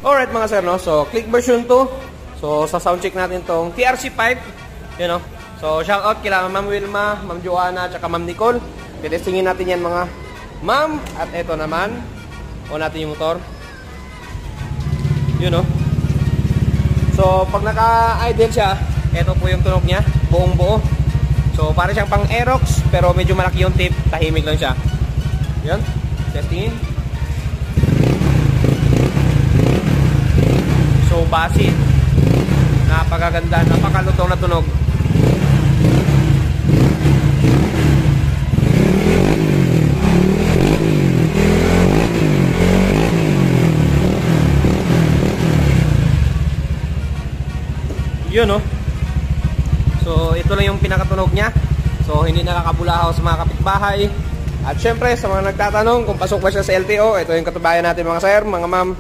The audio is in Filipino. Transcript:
Alright mga sir, no? So, click version 2. So, sa sound check natin tong TRC pipe. You know? So, shout out kila Ma'am Wilma, Ma'am Joanna, tsaka Ma'am Nicole. Titestingin natin yan mga ma'am. At eto naman, on natin yung motor. You know? So, pag naka-idle siya, eto po yung tunog niya, buong buo. So, para siyang pang Aerox, pero medyo malaki yung tip, tahimik lang siya. Yun, testingin. So, basit. Napakaganda, napakalutong na tunog. Yun, no? So, ito lang yung pinakatunog niya. So, hindi nakakabulahaw sa mga kapitbahay. At syempre, sa mga nagtatanong kung pasok ba siya sa LTO, ito yung katubayan natin mga sir, mga ma'am.